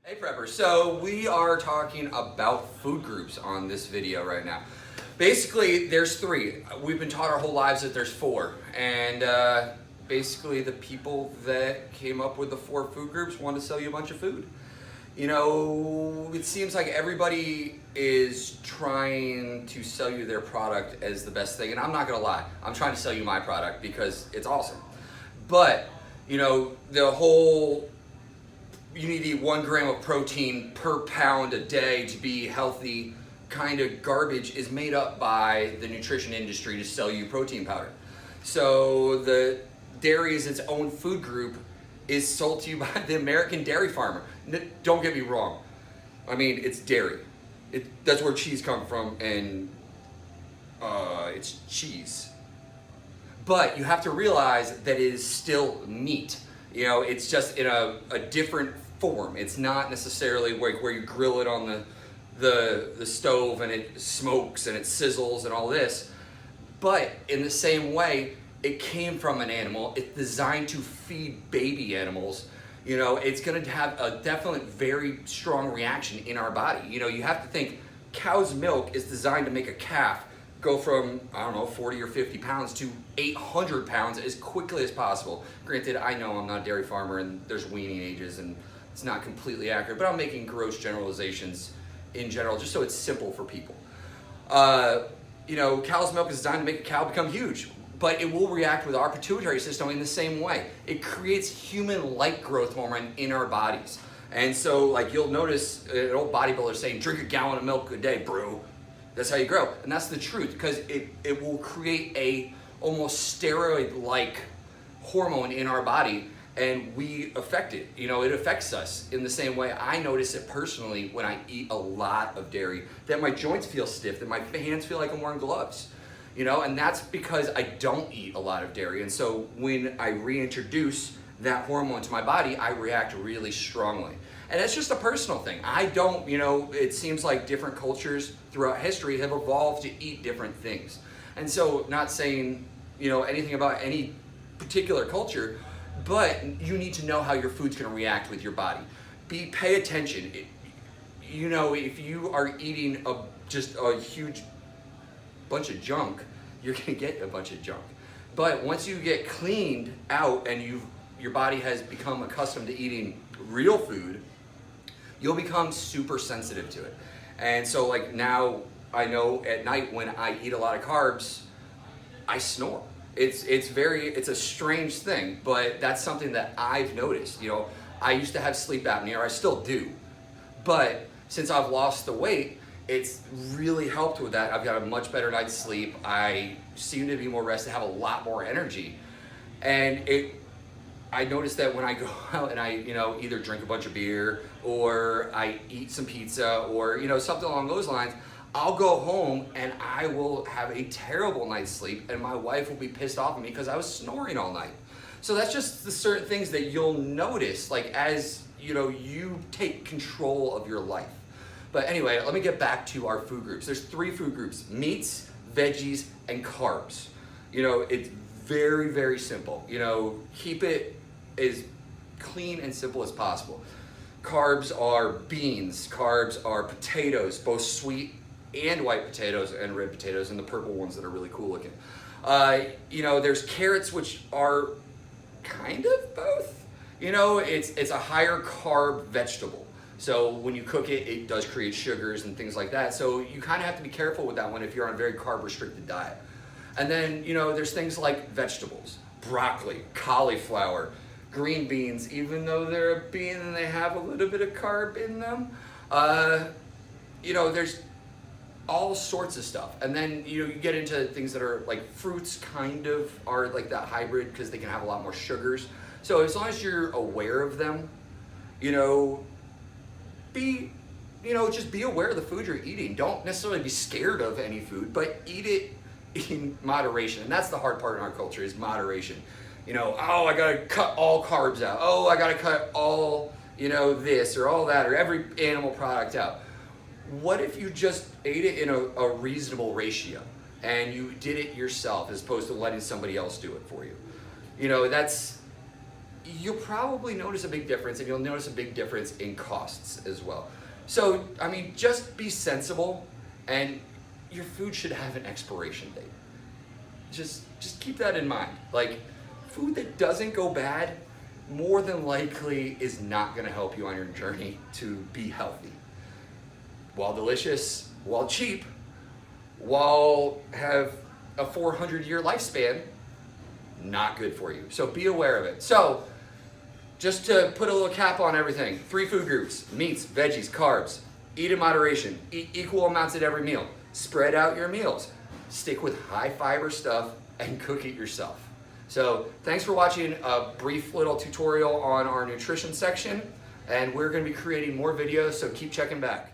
Hey Prepper, so we are talking about food groups on this video right now. Basically, there's three. We've been taught our whole lives that there's four. And basically the people that came up with the four food groups want to sell you a bunch of food. You know, it seems like everybody is trying to sell you their product as the best thing. And I'm not gonna lie, I'm trying to sell you my product because it's awesome. But, you know, the whole you need to eat 1 gram of protein per pound a day to be healthy kind of garbage is made up by the nutrition industry to sell you protein powder. So the dairy is its own food group is sold to you by the American dairy farmer. Don't get me wrong. I mean, it's dairy. That's where cheese comes from, and it's cheese. But you have to realize that it is still meat. You know, it's just in a different form. It's not necessarily where you grill it on the stove and it smokes and it sizzles and all this. But in the same way, it came from an animal. It's designed to feed baby animals. You know, it's going to have a definite very strong reaction in our body. You know, you have to think cow's milk is designed to make a calf go from, I don't know, 40 or 50 pounds to 800 pounds as quickly as possible. Granted, I know I'm not a dairy farmer and there's weaning ages and it's not completely accurate, but I'm making gross generalizations in general just so it's simple for people. You know, cow's milk is designed to make a cow become huge, but it will react with our pituitary system in the same way. It creates human-like growth hormone in our bodies. And so, like, you'll notice an old bodybuilder saying, drink a gallon of milk a day, bro. That's how you grow. And that's the truth, because it will create a almost steroid-like hormone in our body, and we affect it. You know, it affects us in the same way. I notice it personally when I eat a lot of dairy, that my joints feel stiff, that my hands feel like I'm wearing gloves. You know, and that's because I don't eat a lot of dairy. And so when I reintroduce that hormone to my body, I react really strongly. And it's just a personal thing. I don't, you know, it seems like different cultures throughout history have evolved to eat different things. And so, not saying, you know, anything about any particular culture, but you need to know how your food's gonna react with your body. Pay attention. You know, if you are eating just a huge bunch of junk, you're gonna get a bunch of junk. But once you get cleaned out and your body has become accustomed to eating real food, you'll become super sensitive to it. And so, like, now I know at night when I eat a lot of carbs, I snore. It's a strange thing, but that's something that I've noticed. You know, I used to have sleep apnea, or I still do, but since I've lost the weight, it's really helped with that. I've got a much better night's sleep. I seem to be more rested, have a lot more energy. And I noticed that when I go out and I, you know, either drink a bunch of beer or I eat some pizza or, you know, something along those lines, I'll go home and I will have a terrible night's sleep and my wife will be pissed off at me because I was snoring all night. So that's just the certain things that you'll notice, like, as, you know, you take control of your life. But anyway, let me get back to our food groups. There's 3 food groups: meats, veggies, and carbs. You know, it's very, very simple. You know, keep it as clean and simple as possible. Carbs are beans, carbs are potatoes, both sweet and white potatoes and red potatoes, and the purple ones that are really cool looking. You know, there's carrots, which are kind of both. You know, it's a higher carb vegetable. So when you cook it, it does create sugars and things like that. So you kind of have to be careful with that one if you're on a very carb restricted diet. And then, you know, there's things like vegetables, broccoli, cauliflower, green beans, even though they're a bean and they have a little bit of carb in them. You know, there's all sorts of stuff. And then, you know, you get into things that are like fruits, kind of are like that hybrid because they can have a lot more sugars. So as long as you're aware of them, you know, just be aware of the food you're eating. Don't necessarily be scared of any food, but eat it in moderation. And that's the hard part in our culture, is moderation. You know, oh, I gotta cut all carbs out. Oh, I gotta cut all, you know, this or all that, or every animal product out. What if you just ate it in a reasonable ratio and you did it yourself as opposed to letting somebody else do it for you? You know, that's you'll probably notice a big difference, and you'll notice a big difference in costs as well. So, I mean, just be sensible, and your food should have an expiration date. Just keep that in mind. Like, food that doesn't go bad more than likely is not gonna help you on your journey to be healthy. While delicious, while cheap, while have a 400-year lifespan, not good for you. So be aware of it. So, just to put a little cap on everything, 3 food groups: meats, veggies, carbs. Eat in moderation. Eat equal amounts at every meal. Spread out your meals. Stick with high fiber stuff and cook it yourself. So thanks for watching a brief little tutorial on our nutrition section, and we're going to be creating more videos, so keep checking back.